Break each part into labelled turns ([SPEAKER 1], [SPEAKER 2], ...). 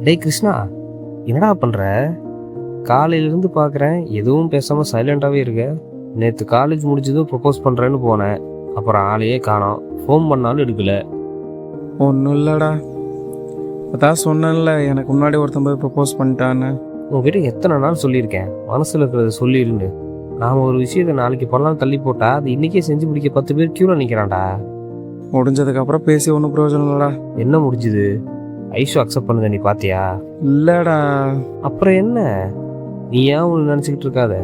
[SPEAKER 1] டேய் கிருஷ்ணா, என்னடா பண்ற? காலையிலேருந்து பார்க்குறேன், எதுவும் பேசாமல் சைலண்டாகவே இருக்க. நேற்று காலேஜ் முடிச்சதும் ப்ரப்போஸ் பண்ணுறேன்னு போனேன், அப்புறம் ஆளையே காணோம். ஃபோன் பண்ணாலும் எடுக்கல.
[SPEAKER 2] ஒன்றும் இல்லைடா, அதான் சொன்னேன்ல எனக்கு முன்னாடி ஒருத்தன் போய் ப்ரப்போஸ் பண்ணிட்டான்னு.
[SPEAKER 1] உங்ககிட்ட எத்தனை நாள் சொல்லியிருக்கேன் மனசில் இருக்கிறத சொல்லிடுன்னு. நாம் ஒரு விஷயத்தை நாளைக்கு பண்ணலாம் தள்ளி போட்டா அது இன்றைக்கே செஞ்சு முடிக்க 10 பேர் க்யூவில் நிற்கிறான்டா.
[SPEAKER 2] முடிஞ்சதுக்கப்புறம் பேசி ஒன்றும் பிரயோஜனம் இல்லைடா.
[SPEAKER 1] என்ன முடிஞ்சுது? ஐஷு அக்செப்ட் பண்ணுத நீ பார்த்தியா?
[SPEAKER 2] இல்லைடா.
[SPEAKER 1] அப்புறம் என்ன? நீ ஏன் ஒன்று நினச்சிக்கிட்டு இருக்காத,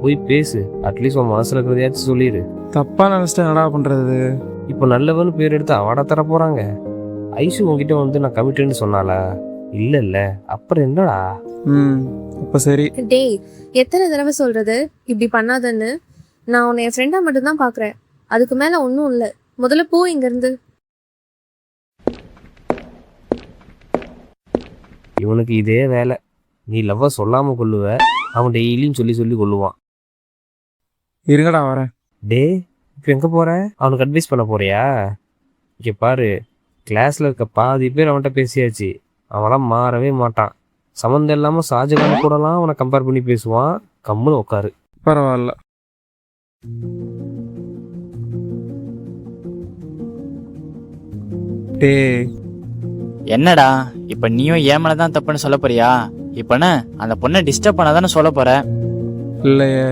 [SPEAKER 1] போய் பேசு. அட்லீஸ்ட் உன் மனசில் இருக்கிறதையாச்சும் சொல்லிடு.
[SPEAKER 2] தப்பாக நினச்சிட்டா என்னடா பண்ணுறது?
[SPEAKER 1] இப்போ நல்லவன்னு பேர் எடுத்து அவார்டா தர போகிறாங்க. ஐஷு உங்ககிட்ட வந்து நான் கமிட்டேன்னு சொன்னாலா? இல்ல அப்புறம் என்னடா?
[SPEAKER 2] அப்போ சரி.
[SPEAKER 3] டேய், எத்தனை தடவை சொல்றது இப்படி பண்ணாதன்னு? நான் உன்னை என் ஃப்ரெண்டா மட்டும்தான் பாக்குறேன், அதுக்கு மேல ஒன்றும் இல்லை. முதல்ல போ இங்கிருந்து.
[SPEAKER 1] இவனுக்கு இதே வேலை. நீ லவ்வ சொல்லாமல் கொள்ளுவ, அவன் டெய்லியும் சொல்லி சொல்லி கொள்ளுவான்.
[SPEAKER 2] இருங்கடா வரேன்.
[SPEAKER 1] டே, இப்போ எங்கே போகிற? அவனுக்கு அட்வைஸ் பண்ண போறியா? இங்கே பாரு, கிளாஸில் இருக்க பாதி பேர் அவன்கிட்ட பேசியாச்சு. அவன்லாம் மாறவே மாட்டான். சம்மந்தம் இல்லாமல் ஷாஜகான் கூடலாம் அவனை கம்பேர் பண்ணி பேசுவான். கம்முன்னு உட்காரு.
[SPEAKER 2] பரவாயில்ல. டே,
[SPEAKER 4] என்னடா இப்ப நீயும் ஏமனதான் தப்புன்னு சொல்ல போறியா? இப்பன அந்த பொண்ணை டிஸ்டர்ப் பண்ணாதானே சொல்ல போற?
[SPEAKER 2] இல்லையே.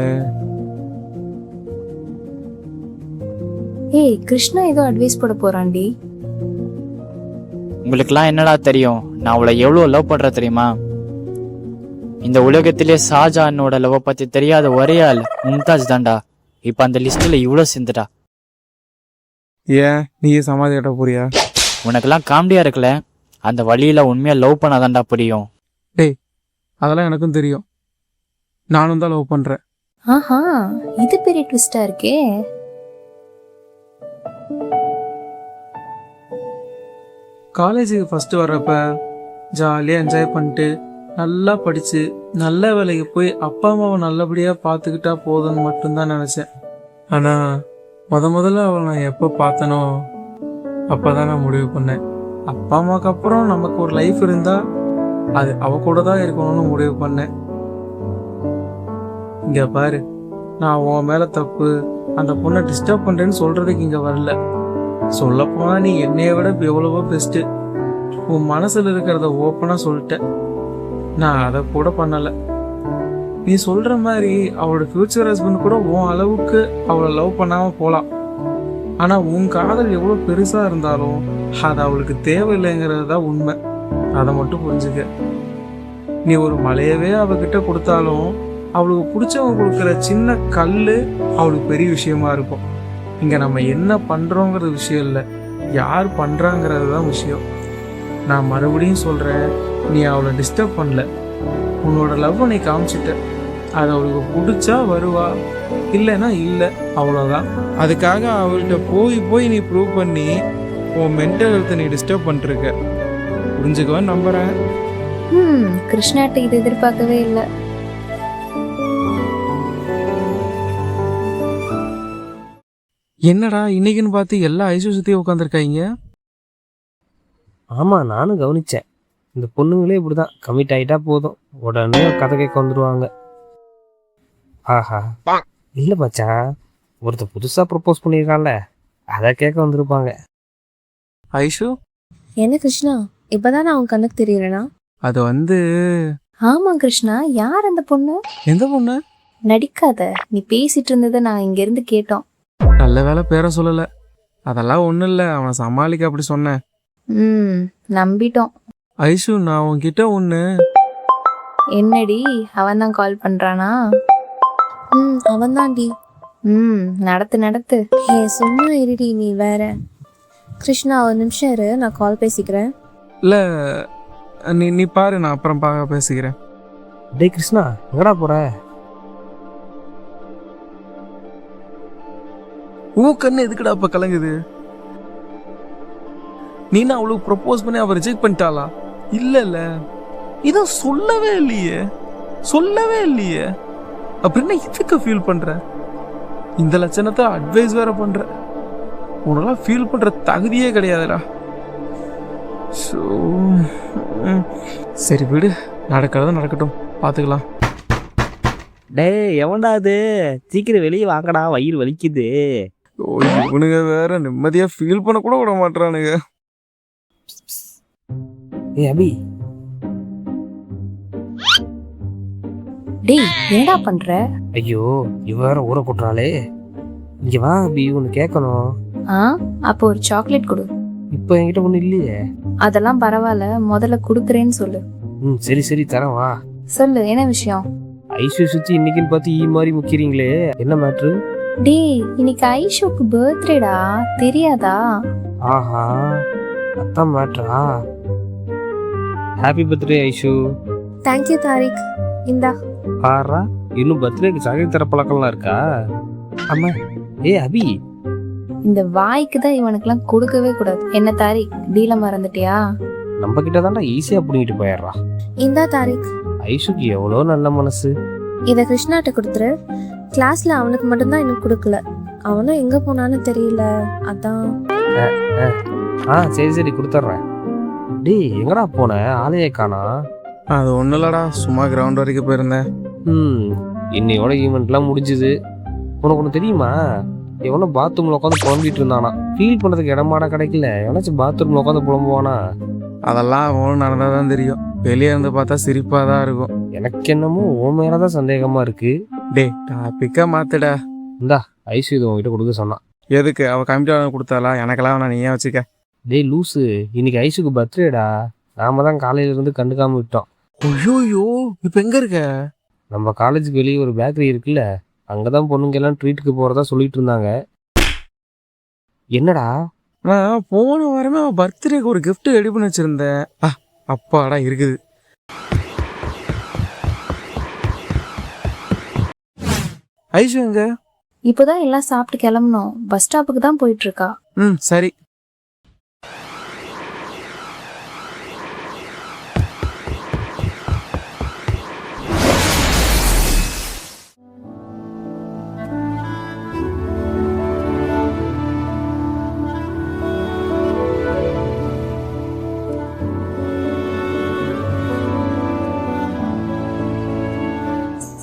[SPEAKER 3] ஏய், கிருஷ்ணா ஏதோ அட்வைஸ் போட போறான்டி.
[SPEAKER 4] உங்களுக்குலாம் என்னடா தெரியும், நான் அவளை எவ்வளவு லவ் பண்ற தெரியுமா? இந்த உலகத்திலே ஷாஜானோட லவ் பத்தி தெரியாத ஒரே ஆள் மும்தாஜ் தான்டா. இப்ப அந்த லிஸ்ட்ல இவ்வளவு சேர்ந்துட்டா.
[SPEAKER 2] ஏன் நீயே சமாதி கட்ட போறியா?
[SPEAKER 4] உனக்கெல்லாம் காமெடியா இருக்குல்ல, அந்த வழியில உண்மையா லவ் பண்ணாதான்டா புரியும்.
[SPEAKER 2] டேய், அதெல்லாம் எனக்கும் தெரியும். நானும் தான் லவ் பண்றேன்.
[SPEAKER 3] ஆஹா, இது பெரிய ட்விஸ்டா இருக்கே.
[SPEAKER 2] காலேஜுக்கு ஃபர்ஸ்ட் வர்றப்ப ஜாலியாக என்ஜாய் பண்ணிட்டு நல்லா படித்து நல்ல வேலைக்கு போய் அப்பா அம்மாவை நல்லபடியாக பார்த்துக்கிட்டா போதும்னு மட்டும்தான் நினச்சேன். ஆனால் முதல்ல அவளை நான் எப்போ பார்த்தனோ அப்போ தான் நான் முடிவு பண்ணேன், அப்பா அம்மாவுக்கு அப்புறம் நமக்கு ஒரு லைஃப் இருந்தால் அது அவ கூட தான் இருக்கணும்னு முடிவு பண்ணேன். இங்கே பாரு, நான் உன் மேலே தப்பு, அந்த பொண்ணை டிஸ்டர்ப் பண்ணுறேன்னு சொல்கிறதுக்கு இங்கே வரல. சொல்லப்போனா நீ என்னைய விட எவ்வளவோ பெஸ்ட்டு. உன் மனசில் இருக்கிறத ஓப்பனாக சொல்லிட்ட. நான் அதை கூட பண்ணலை. நீ சொல்கிற மாதிரி அவளோட ஃப்யூச்சர் ஹஸ்பண்ட் கூட உன் அளவுக்கு அவளை லவ் பண்ணாமல் போகலாம். ஆனால் உன் காதல் எவ்வளோ பெருசாக இருந்தாலும் அது அவளுக்கு தேவையில்லைங்கிறது தான் உண்மை. அதை மட்டும் புரிஞ்சுக்க. நீ ஒரு மலையவே அவகிட்ட கொடுத்தாலும் அவளுக்கு பிடிச்சவங்க கொடுக்குற சின்ன கல் அவளுக்கு பெரிய விஷயமா இருக்கும். இங்கே நம்ம என்ன பண்ணுறோங்கிறது விஷயம் இல்லை, யார் பண்ணுறாங்கிறது தான் விஷயம். நான் மறுபடியும் சொல்கிறேன், நீ அவளை டிஸ்டர்ப் பண்ணல. உன்னோட லவ்வை நீ காமிச்சிட்ட. அது அவளுக்கு பிடிச்சா வருவா, இல்லைன்னா இல்லை, அவ்வளோதான். அதுக்காக அவள்கிட்ட போய் நீ ப்ரூவ் பண்ணி உன் மென்டல் ஹெல்த்தை நீ டிஸ்டர்ப் பண்ணிருக்க. புரிஞ்சுக்கவன் நம்புகிறேன்.
[SPEAKER 3] கிருஷ்ணாட்ட இது எதிர்பார்க்கவே இல்லை.
[SPEAKER 2] என்னடா இன்னைக்குன்னு பார்த்து எல்லா ஐசு சுற்றி உட்காந்துருக்காங்க?
[SPEAKER 1] ஆமாம், நானும் கவனித்தேன். இந்த பொண்ணுங்களே இப்படி தான், கமிட் ஆகிட்டா போதும் உடனே கதை கேட்க வந்துடுவாங்க. ஆஹா, இல்லை மச்சான், ஒருத்தர் புதுசாக ப்ரப்போஸ் பண்ணியிருக்கான்ல, அதை கேட்க வந்திருப்பாங்க.
[SPEAKER 2] ஐஷு,
[SPEAKER 3] என்ன கிருஷ்ணா, இப்பதான் நான் உன் கண்ணுக்கு தெரியலனா?
[SPEAKER 2] அது
[SPEAKER 3] ஆமா கிருஷ்ணா, யார் அந்த பொண்ணு?
[SPEAKER 2] எந்த பொண்ணு?
[SPEAKER 3] நடிக்காத, நீ பேசிட்டு இருந்ததை நான் இங்க இருந்து கேட்டோம்.
[SPEAKER 2] நல்ல வேலை பேரை சொல்லலை. அதெல்லாம் ஒன்றும் இல்லை, அவனை சமாளிக்க அப்படி சொன்னேன்.
[SPEAKER 3] நம்பிட்டோம்.
[SPEAKER 2] ஐஷு, நான் உன்கிட்ட ஒன்று.
[SPEAKER 3] என்னடி, அவன் தான் கால் பண்றானா? அவன் தான்டி. நடத்து. ஏ சும்மா இருடி, நீ வேற. கிருஷ்ணா, ஒரு நிமிஷம் இரு, நான் கால் பேசிக்கிறேன்.
[SPEAKER 2] இல்லை, நீ பாரு, நான் அப்புறம் பேசிக்கிறேன்.
[SPEAKER 1] டேய் கிருஷ்ணா, எங்கடா போற?
[SPEAKER 2] கண்ணு எதுக்குடா அப்ப கலங்குது? நீனா அவளுக்கு ப்ரப்போஸ் பண்ணி அவ ரிஜெக்ட் பண்ணிட்டாளா? இல்ல, இதான் சொல்லவே இல்லையே. அப்படின்னா இதுக்கு ஃபீல் பண்ற? இந்த லட்சணத்தை அட்வைஸ் வேற பண்ற. உனெல்லாம் ஃபீல் பண்ற தகுதியே கிடையாதுடா. சரி விடு, நடக்கிறத நடக்கட்டும், பார்த்துக்கலாம்.
[SPEAKER 1] டேய் எவன்டா அது? சீக்கிரம் வெளியே வாங்கடா, வயிறு வலிக்குது.
[SPEAKER 2] ஓ, இவனுங்க வேற நிம்மதியா ஃபீல் பண்ண கூட விட மாட்டானுங்க.
[SPEAKER 1] ஏய் அபி,
[SPEAKER 3] டேய் என்னடா பண்ற?
[SPEAKER 1] ஐயோ இவ வேற ஊற கொட்டுறாளே. இங்க வா அபி, ஒன்று கேட்கணும்.
[SPEAKER 3] ஆ, அப்போ ஒரு சாக்லேட் கொடு.
[SPEAKER 1] இப்போ என்கிட்ட ஒன்றும் இல்லையே.
[SPEAKER 3] அதெல்லாம் பரவாயில்ல, முதல்ல கொடுக்குறேன்னு சொல்லு.
[SPEAKER 1] ம் சரி சரி தரேன் வா.
[SPEAKER 3] சொல்லு, என்ன விஷயம்?
[SPEAKER 1] ஐஸ்வர்யா சுத்தி இன்னைக்குன்னு பார்த்து மாதிரி முக்கிறீங்களே, என்ன மேட்ரு?
[SPEAKER 3] டேய் இன்னைக்கு ஐஷுக்கு பர்த்டேடா, தெரியாதா?
[SPEAKER 1] ஆஹா, அதான் மேட்ரா. Happy birthday Aishu.
[SPEAKER 3] Thank you Tariq. இந்தா.
[SPEAKER 1] பாரா, இன்னும் பர்த்டேக்கு சாக்லேட் தர பழக்கம்லாம் இருக்கா? அம்மா ஏ அபி,
[SPEAKER 3] இந்த வாய்க்கு தான் இவனுக்குலாம் கொடுக்கவே கூடாது. என்ன தாரிக், டீல மறந்துட்டியா?
[SPEAKER 1] நம்ம கிட்ட தாண்டா ஈஸியா புடிங்கிட்டு போயிடுறா.
[SPEAKER 3] இந்தா தாரிக்.
[SPEAKER 1] ஐஷுக்கு எவ்வளோ நல்ல மனசு.
[SPEAKER 3] இத கிருஷ்ணாட்ட கொடுத்துரு. கிளாஸ்ல அவனுக்கு மட்டும்தான் இன்னும் கொடுக்கல. அவனும் எங்க போனான்னு தெரியல, அதான்.
[SPEAKER 1] சரி சரி கொடுத்துட்றேன். டேய் எங்கடா போன, ஆளையே காணா?
[SPEAKER 2] அது ஒன்றும் இல்லடா, சும்மா கிரவுண்ட் வரைக்கும் போயிருந்தேன்.
[SPEAKER 1] இன்னையோட ஈவெண்ட்லாம் முடிஞ்சுது. உனக்கு ஒன்று தெரியுமா, எவனோ பாத்ரூம்ல உட்காந்து புலம்பிட்டு இருந்தானா. ஃபீல் பண்றதுக்கு இடமாடா கிடைக்கல, எவனாச்சும் பாத்ரூம்ல உட்காந்து புலம்புவானா?
[SPEAKER 2] அதெல்லாம் அவனும் நடந்தால் தான் தெரியும். வெளியே இருந்து பார்த்தா சிரிப்பாக தான் இருக்கும்.
[SPEAKER 1] எனக்கு என்னமோ உன் மேலதான் சந்தேகமா இருக்கு.
[SPEAKER 2] டே டாப்பிக்கா மாத்துடா.
[SPEAKER 1] இந்தா ஐசு இது உங்ககிட்ட கொடுக்க சொன்னான்.
[SPEAKER 2] எதுக்கு? அவள் கம்ப்யூட்டர் கொடுத்தாளா? எனக்கெல்லாம் வேணா, நீயே வச்சுக்க.
[SPEAKER 1] டேய் லூசு, இன்னைக்கு ஐசுக்கு பர்த்டேடா. நாம தான் காலையில இருந்து கண்டுக்காம விட்டோம்.
[SPEAKER 2] ஐயோயோ, இப்போ எங்க இருக்க?
[SPEAKER 1] நம்ம காலேஜுக்கு வெளியே ஒரு பேக்கரி இருக்குல்ல, அங்கதான் பொண்ணுங்க எல்லாம் ட்ரீட்டுக்கு போறதா சொல்லிட்டு இருந்தாங்க. என்னடா?
[SPEAKER 2] நான் போன வாரமே அவன் பர்த்டேக்கு ஒரு gift ரெடி பண்ணி வச்சிருந்தேன். அப்பாடா இருக்குது. ஐஷு எங்க?
[SPEAKER 3] இப்போதான் எல்லாம் சாப்பிட்டு கிளம்பணும். பஸ் ஸ்டாப்புக்கு தான் போயிட்டு இருக்கா.
[SPEAKER 2] சரி.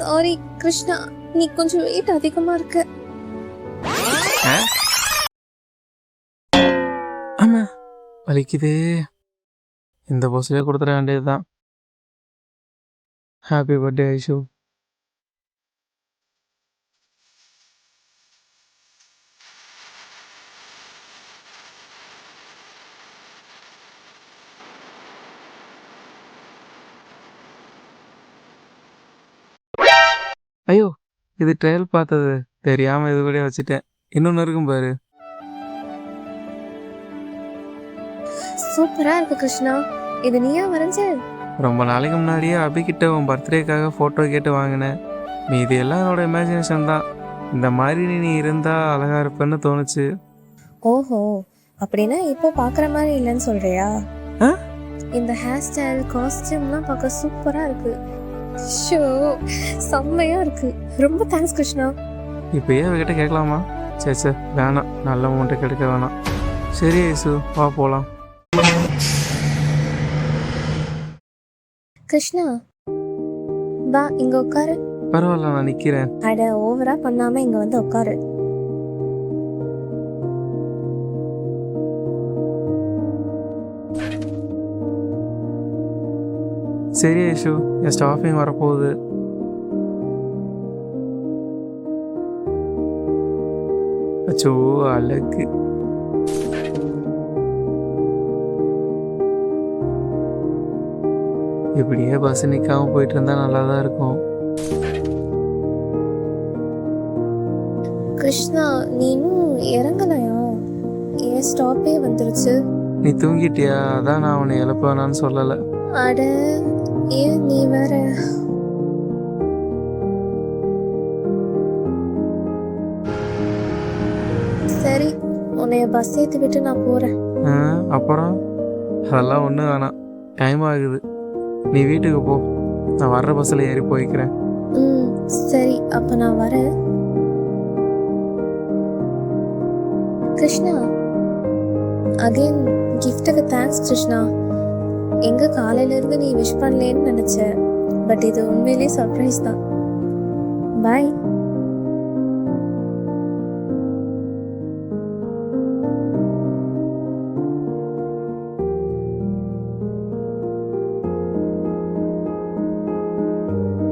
[SPEAKER 3] சாரி கிருஷ்ணா, நீ கொஞ்சம் வெயிட் அதிகமா இருக்கு.
[SPEAKER 2] ஆமா, வலிக்குது. இந்த பஸ்லயே கொடுத்துட வேண்டியதுதான். Happy birthday Aishu. ஐயோ, இது ட்ரையல் பார்த்தது தெரியாம இது கூட வச்சுட்டேன். இன்னொன்னு இருக்கும் பாரு.
[SPEAKER 3] சூப்பரா இருக்கு கிருஷ்ணா. இது நீயா வரைஞ்ச?
[SPEAKER 2] ரொம்ப நாளைக்கு முன்னாடியே அபிகிட்ட உன் பர்த்டேக்காக ஃபோட்டோ கேட்டு வாங்கினேன். மீதி எல்லாம் என்னோட இமேஜினேஷன் தான். இந்த மாதிரி நீ இருந்தா அழகா இருப்பேன்னு தோணுச்சு.
[SPEAKER 3] ஓஹோ, அப்படின்னா இப்போ பாக்குற மாதிரி இல்லைன்னு சொல்றியா?
[SPEAKER 2] ஆ?
[SPEAKER 3] இந்த ஹேர் ஸ்டைல், காஸ்டியூம்லாம் பார்க்க சூப்பரா இருக்கு. ஷோ, செம்மையா இருக்கு. ரொம்ப தேங்க்ஸ் கிருஷ்ணா.
[SPEAKER 2] இப்போ ஏன் அவகிட்ட கேட்கலாமா? சே வேணாம், நல்ல மூமெண்ட்டை கெடுக்க வேணாம். சரி ஐசு, வா போகலாம்.
[SPEAKER 3] கிருஷ்ணா வா, இங்க உட்காரு.
[SPEAKER 2] பரவாயில்ல, நான் நிக்கிறேன்.
[SPEAKER 3] அட, ஓவரா பண்ணாம இங்க வந்து உட்காரு.
[SPEAKER 2] சரி ஐஷு, என் ஸ்டாஃபிங் வரப்போகுது. அச்சோ அழகு. இப்படியே பஸ் நிற்காம போயிட்டு இருந்தா நல்லா தான் இருக்கும்.
[SPEAKER 3] கிருஷ்ணா, நீனும் இறங்கலையா? ஏன் ஸ்டாப்பே வந்துருச்சு?
[SPEAKER 2] நீ தூங்கிட்டியா? அதான் நான் உன்னை எழுப்ப வேணான்னு சொல்லலை.
[SPEAKER 3] அட, ஏன் நீ வேற. சரி, உன்னைய பஸ் ஏற்றி விட்டு நான் போறேன்.
[SPEAKER 2] அப்புறம் அதெல்லாம் ஒன்றும் வேணாம், டைம் ஆகுது. நீ வீட்டுக்கு போ, நான் வர்ற பஸ்ஸில் ஏறி போய்க்கிறேன்.
[SPEAKER 3] சரி, அப்போ நான் வரேன். கிருஷ்ணா, அகைன் கிஃப்ட்டுக்கு தேங்க்ஸ் கிருஷ்ணா. எங்க காலையில இருந்து நீ விஷ் பண்ணலேன்னு நினைச்ச, பட் இது உண்மையிலேயே சர்ப்ரைஸ் தான். பாய்.